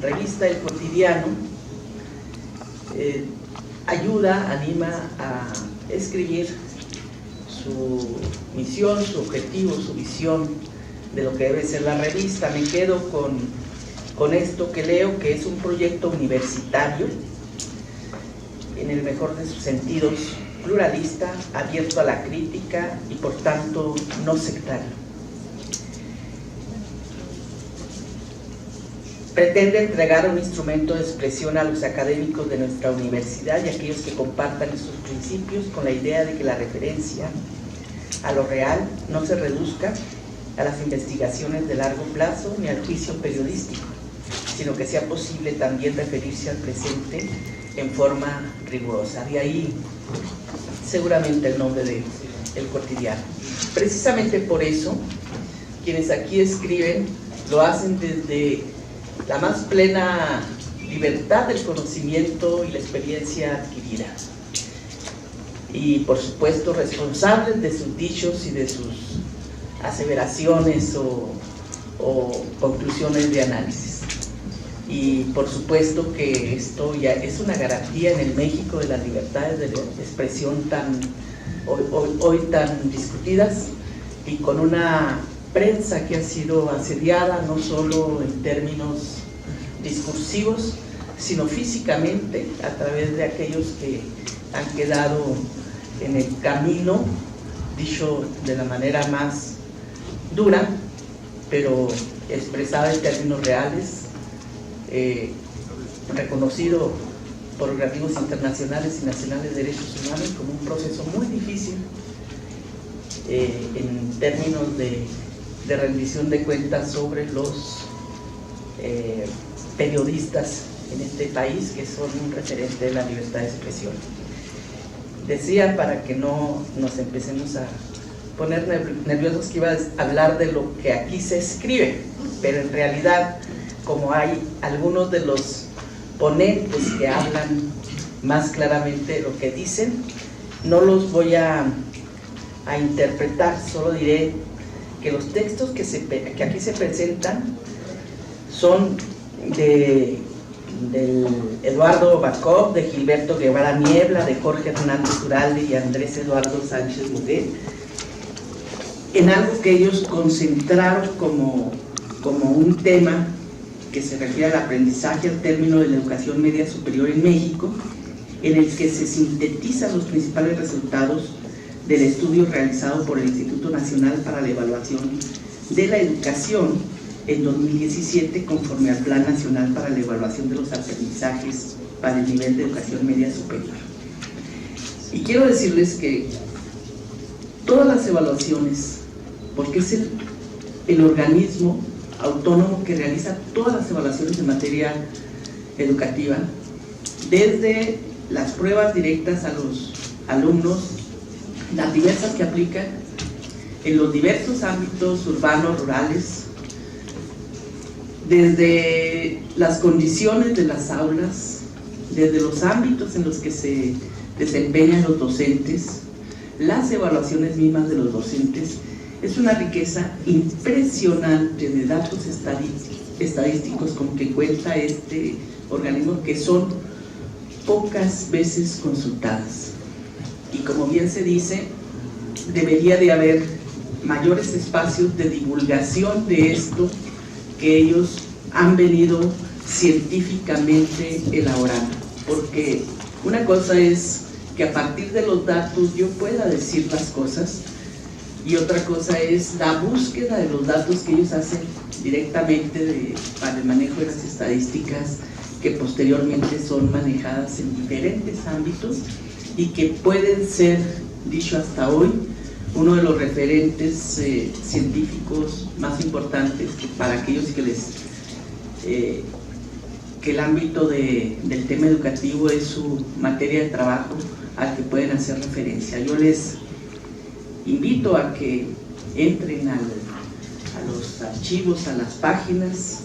revista El Cotidiano ayuda, anima a escribir su misión, su objetivo, su visión de lo que debe ser la revista. Me quedo con esto que leo, que es un proyecto universitario, en el mejor de sus sentidos, pluralista, abierto a la crítica y por tanto no sectario. Pretende entregar un instrumento de expresión a los académicos de nuestra universidad y a aquellos que compartan estos principios, con la idea de que la referencia a lo real no se reduzca a las investigaciones de largo plazo ni al juicio periodístico, sino que sea posible también referirse al presente en forma rigurosa. De ahí seguramente el nombre de El Cotidiano. Precisamente por eso, quienes aquí escriben lo hacen desde la más plena libertad del conocimiento y la experiencia adquirida. Y por supuesto responsables de sus dichos y de sus aseveraciones o conclusiones de análisis. Y por supuesto que esto ya es una garantía en el México de las libertades de expresión hoy tan discutidas, y con una prensa que ha sido asediada no solo en términos discursivos, sino físicamente a través de aquellos que han quedado en el camino, dicho de la manera más dura, pero expresada en términos reales, reconocido por organismos internacionales y nacionales de derechos humanos como un proceso muy difícil en términos de rendición de cuentas sobre los periodistas en este país, que son un referente de la libertad de expresión. Decía, para que no nos empecemos a poner nerviosos, que iba a hablar de lo que aquí se escribe, pero en realidad, como hay algunos de los ponentes que hablan más claramente de lo que dicen, no los voy a interpretar, solo diré que los textos que aquí se presentan son de Eduardo Bacop, de Gilberto Guevara Niebla, de Jorge Hernández Uralde y Andrés Eduardo Sánchez Muguet, en algo que ellos concentraron como un tema que se refiere al aprendizaje al término de la educación media superior en México, en el que se sintetizan los principales resultados del estudio realizado por el Instituto Nacional para la Evaluación de la Educación en 2017, conforme al Plan Nacional para la Evaluación de los Aprendizajes para el nivel de educación media superior. Y quiero decirles que todas las evaluaciones, porque es el organismo autónomo que realiza todas las evaluaciones en materia educativa, desde las pruebas directas a los alumnos, las diversas que aplican en los diversos ámbitos urbanos, rurales, desde las condiciones de las aulas, desde los ámbitos en los que se desempeñan los docentes, las evaluaciones mismas de los docentes. Es una riqueza impresionante de datos estadísticos con que cuenta este organismo, que son pocas veces consultadas. Y como bien se dice, debería de haber mayores espacios de divulgación de esto que ellos han venido científicamente elaborando. Porque una cosa es que a partir de los datos yo pueda decir las cosas, y otra cosa es la búsqueda de los datos que ellos hacen directamente para el manejo de las estadísticas, que posteriormente son manejadas en diferentes ámbitos y que pueden ser, dicho hasta hoy, uno de los referentes científicos más importantes para aquellos que el ámbito del tema educativo es su materia de trabajo, al que pueden hacer referencia. Yo les invito a que entren a los archivos, a las páginas,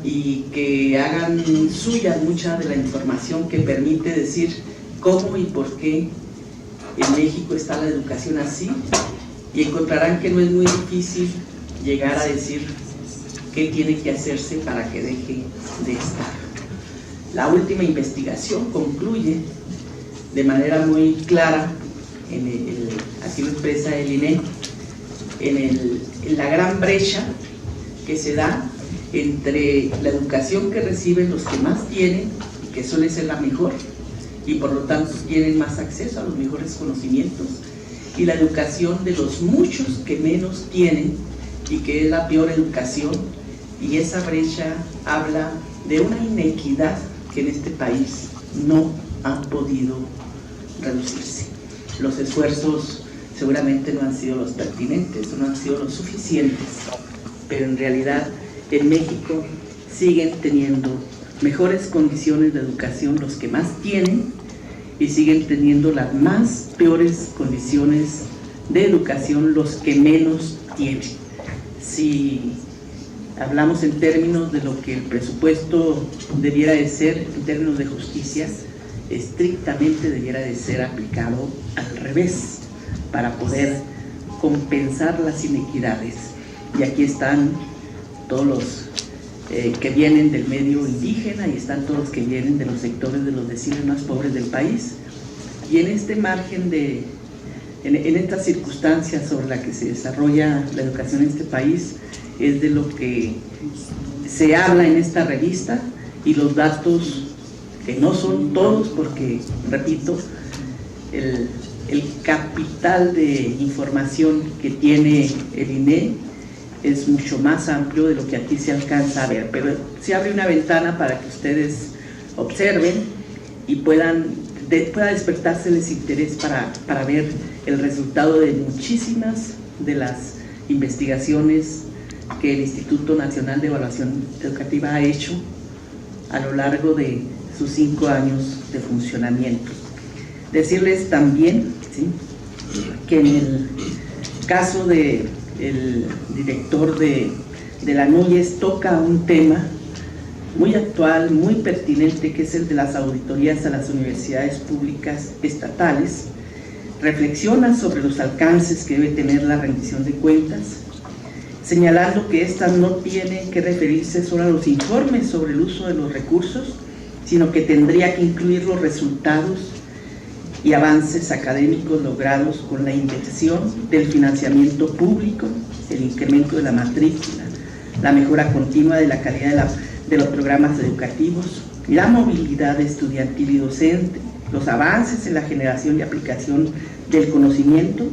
y que hagan suya mucha de la información que permite decir cómo y por qué en México está la educación así, y encontrarán que no es muy difícil llegar a decir qué tiene que hacerse para que deje de estar. La última investigación concluye de manera muy clara, así lo expresa el INE, en la gran brecha que se da entre la educación que reciben los que más tienen, y que suele ser la mejor, y por lo tanto tienen más acceso a los mejores conocimientos, y la educación de los muchos que menos tienen, y que es la peor educación, y esa brecha habla de una inequidad que en este país no ha podido reducirse. Los esfuerzos seguramente no han sido los pertinentes, no han sido los suficientes, pero en realidad en México siguen teniendo mejores condiciones de educación los que más tienen, y siguen teniendo las más peores condiciones de educación los que menos tienen. Si hablamos en términos de lo que el presupuesto debiera de ser, en términos de justicia, estrictamente debiera de ser aplicado al revés, para poder compensar las inequidades. Y aquí están todos los que vienen del medio indígena, y están todos los que vienen de los sectores de los deciles más pobres del país. Y en este margen en estas circunstancias sobre la que se desarrolla la educación en este país, es de lo que se habla en esta revista, y los datos, que no son todos, porque, repito, el capital de información que tiene el INE es mucho más amplio de lo que aquí se alcanza a ver, pero se abre una ventana para que ustedes observen y pueda despertarse el interés para ver el resultado de muchísimas de las investigaciones que el Instituto Nacional de Evaluación Educativa ha hecho a lo largo de sus 5 años de funcionamiento. Decirles también, ¿sí?, que en el caso del director de la NUYES toca un tema muy actual, muy pertinente, que es el de las auditorías a las universidades públicas estatales. Reflexiona sobre los alcances que debe tener la rendición de cuentas, señalando que éstas no tienen que referirse solo a los informes sobre el uso de los recursos, sino que tendría que incluir los resultados y avances académicos logrados con la inversión del financiamiento público, el incremento de la matrícula, la mejora continua de la calidad de los programas educativos, la movilidad estudiantil y docente, los avances en la generación y aplicación del conocimiento,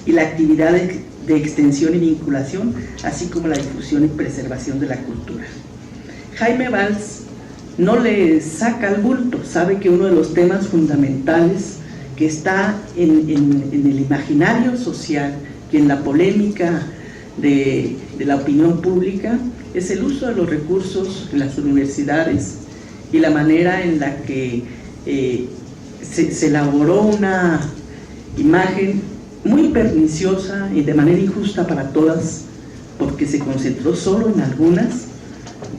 y la actividad de extensión y vinculación, así como la difusión y preservación de la cultura. Jaime Valls no le saca el bulto, sabe que uno de los temas fundamentales que está en el imaginario social y en la polémica de la opinión pública es el uso de los recursos en las universidades, y la manera en la que se elaboró una imagen muy perniciosa y de manera injusta para todas, porque se concentró solo en algunas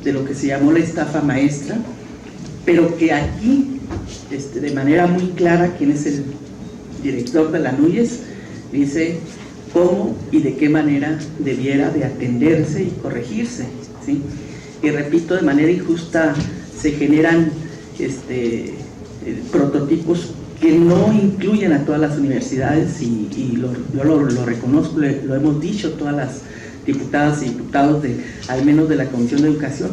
de lo que se llamó la estafa maestra, pero que aquí, de manera muy clara, quien es el director de la NUYES dice cómo y de qué manera debiera de atenderse y corregirse, ¿sí? Y repito, de manera injusta se generan prototipos que no incluyen a todas las universidades, y yo lo reconozco, lo hemos dicho todas las diputadas y diputados al menos de la Comisión de Educación,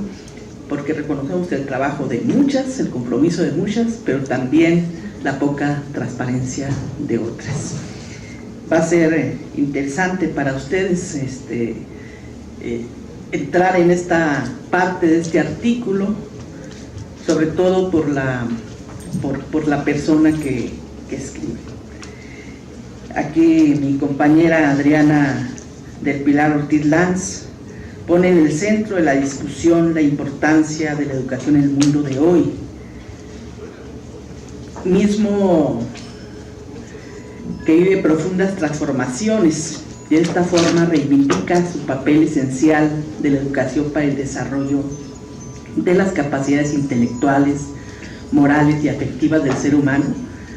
porque reconocemos el trabajo de muchas, el compromiso de muchas, pero también la poca transparencia de otras. Va a ser interesante para ustedes entrar en esta parte de este artículo, sobre todo por la persona que escribe. Aquí mi compañera Adriana del Pilar Ortiz Lanz pone en el centro de la discusión la importancia de la educación en el mundo de hoy, mismo que vive profundas transformaciones, y de esta forma reivindica su papel esencial de la educación para el desarrollo de las capacidades intelectuales, morales y afectivas del ser humano,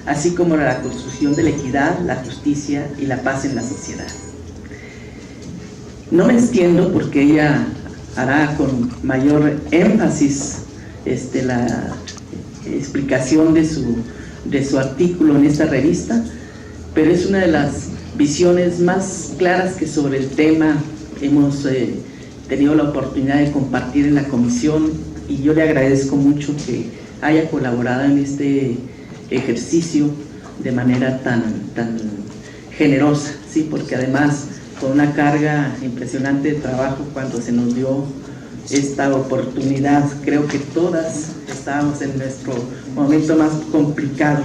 así como la construcción de la equidad, la justicia y la paz en la sociedad. No me extiendo porque ella hará con mayor énfasis la explicación de su artículo en esta revista, pero es una de las visiones más claras que sobre el tema hemos tenido la oportunidad de compartir en la comisión, y yo le agradezco mucho que haya colaborado en este ejercicio de manera tan generosa, ¿sí? Porque además con una carga impresionante de trabajo, cuando se nos dio esta oportunidad, creo que todas estábamos en nuestro momento más complicado.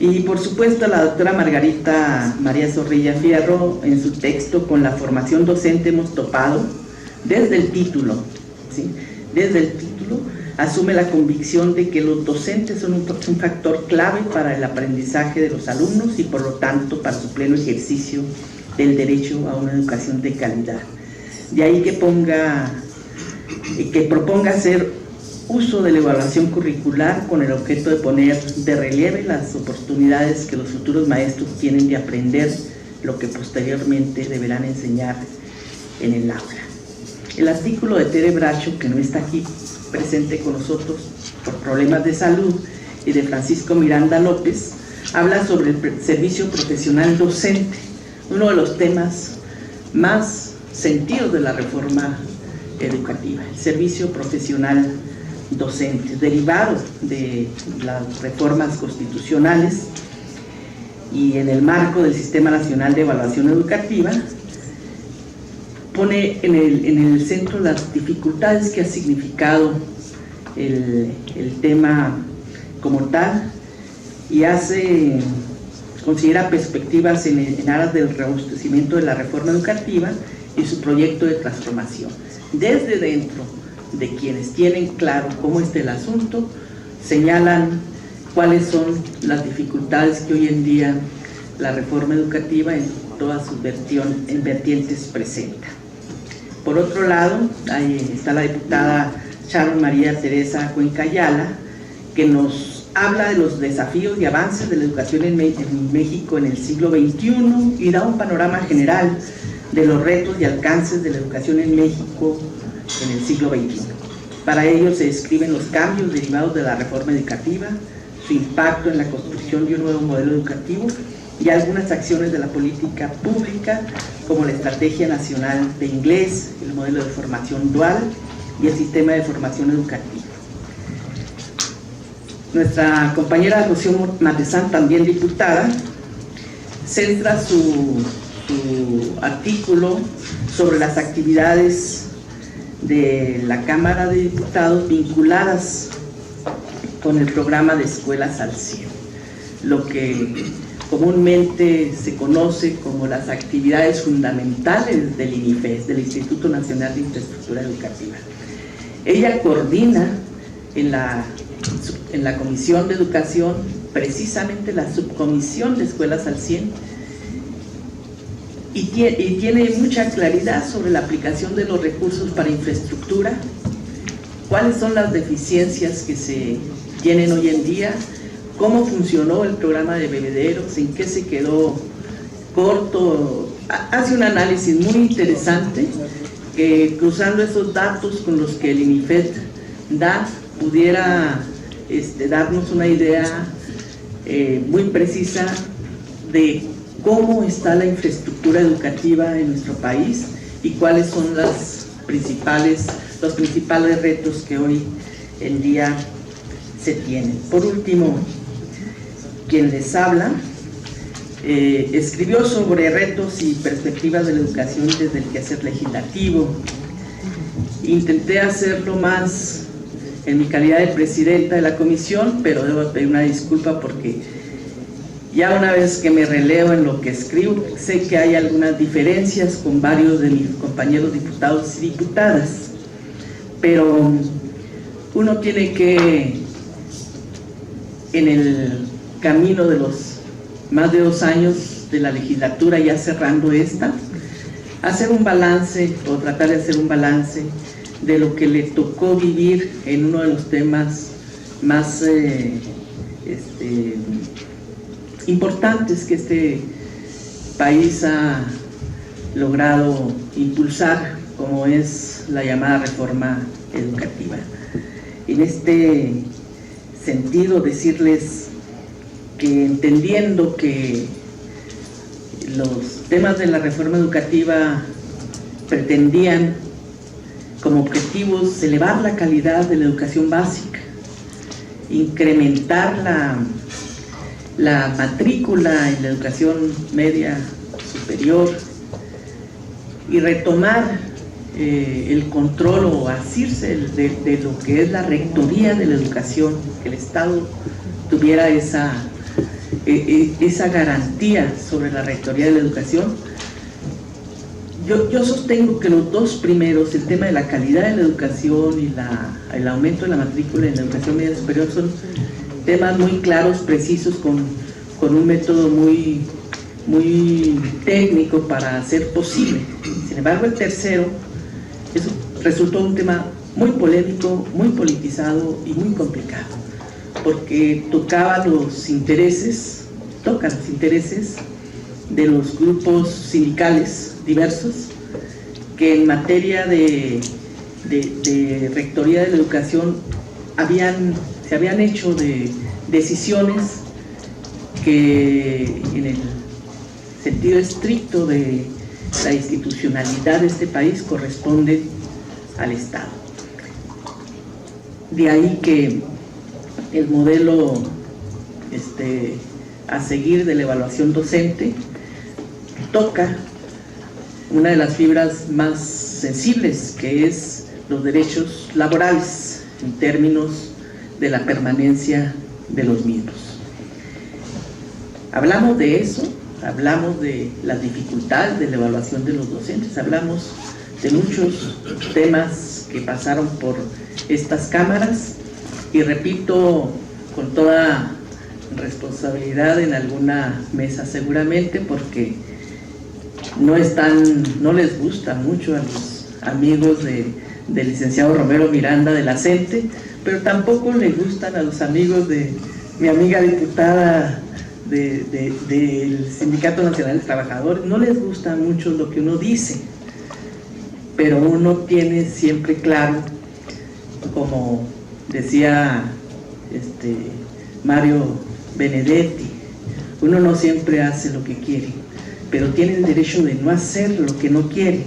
Y por supuesto la doctora Margarita María Zorrilla Fierro, en su texto Con la formación docente hemos topado, desde el título, ¿sí? Desde el título asume la convicción de que los docentes son un factor clave para el aprendizaje de los alumnos y por lo tanto para su pleno ejercicio del derecho a una educación de calidad. De ahí que proponga hacer uso de la evaluación curricular con el objeto de poner de relieve las oportunidades que los futuros maestros tienen de aprender lo que posteriormente deberán enseñar en el aula. El artículo de Tere Bracho, que no está aquí presente con nosotros por problemas de salud, y de Francisco Miranda López, habla sobre el servicio profesional docente, uno de los temas más sentidos de la reforma educativa, el servicio profesional docente, derivado de las reformas constitucionales y en el marco del Sistema Nacional de Evaluación Educativa. Pone en el centro las dificultades que ha significado el tema como tal, y considera perspectivas en aras del robustecimiento de la reforma educativa y su proyecto de transformación. Desde dentro de quienes tienen claro cómo está el asunto, señalan cuáles son las dificultades que hoy en día la reforma educativa en todas sus vertientes presenta. Por otro lado, ahí está la diputada Sharon María Teresa Cuenca Ayala, que nos habla de los desafíos y avances de la educación en México en el siglo XXI y da un panorama general de los retos y alcances de la educación en México en el siglo XXI. Para ello se describen los cambios derivados de la reforma educativa, su impacto en la construcción de un nuevo modelo educativo y algunas acciones de la política pública, como la Estrategia Nacional de Inglés, el modelo de formación dual y el sistema de formación educativa. Nuestra compañera Rocío Matezán, también diputada, centra su artículo sobre las actividades de la Cámara de Diputados vinculadas con el programa de Escuelas al 100, lo que comúnmente se conoce como las actividades fundamentales del INIFES, del Instituto Nacional de Infraestructura Educativa. Ella coordina en la Comisión de Educación precisamente la subcomisión de Escuelas al 100 y tiene mucha claridad sobre la aplicación de los recursos para infraestructura, cuáles son las deficiencias que se tienen hoy en día, cómo funcionó el programa de bebederos, en qué se quedó corto. Hace un análisis muy interesante que, cruzando esos datos con los que el INIFED da, pudiera darnos una idea muy precisa de cómo está la infraestructura educativa en nuestro país y cuáles son los principales retos que hoy en día se tienen. Por último, quien les habla escribió sobre retos y perspectivas de la educación desde el quehacer legislativo. Intenté hacerlo más en mi calidad de presidenta de la comisión, pero debo pedir una disculpa porque ya una vez que me releo en lo que escribo, sé que hay algunas diferencias con varios de mis compañeros diputados y diputadas, pero uno tiene que, en el camino de los más de 2 años de la legislatura, ya cerrando esta, hacer un balance o tratar de hacer un balance de lo que le tocó vivir en uno de los temas más importantes que este país ha logrado impulsar como es la llamada reforma educativa. En este sentido, decirles que entendiendo que los temas de la reforma educativa pretendían como objetivos elevar la calidad de la educación básica, incrementar la matrícula en la educación media superior y retomar el control o asirse de lo que es la rectoría de la educación, que el Estado tuviera esa garantía sobre la rectoría de la educación. Yo sostengo que los dos primeros, el tema de la calidad de la educación y el aumento de la matrícula en la educación media superior, son temas muy claros, precisos, con un método muy técnico para hacer posible. Sin embargo, el tercero, eso resultó un tema muy polémico, muy politizado y muy complicado, porque toca los intereses de los grupos sindicales diversos que en materia de rectoría de la educación se habían hecho de decisiones que en el sentido estricto de la institucionalidad de este país corresponden al Estado. De ahí que el modelo a seguir de la evaluación docente toca una de las fibras más sensibles, que es los derechos laborales en términos de la permanencia de los mismos. Hablamos de eso, hablamos de las dificultades de la evaluación de los docentes, hablamos de muchos temas que pasaron por estas cámaras y repito con toda responsabilidad en alguna mesa seguramente, porque no les gusta mucho a los amigos del licenciado Romero Miranda de la CENTE, pero tampoco les gustan a los amigos de mi amiga diputada del Sindicato Nacional de Trabajadores. No les gusta mucho lo que uno dice, pero uno tiene siempre claro, como decía Mario Benedetti, uno no siempre hace lo que quiere, pero tiene el derecho de no hacer lo que no quiere.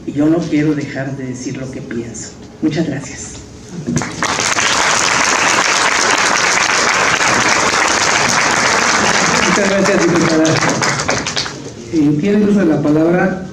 Y yo no quiero dejar de decir lo que pienso. Muchas gracias. Muchas gracias, diputada. Tiene uso de la palabra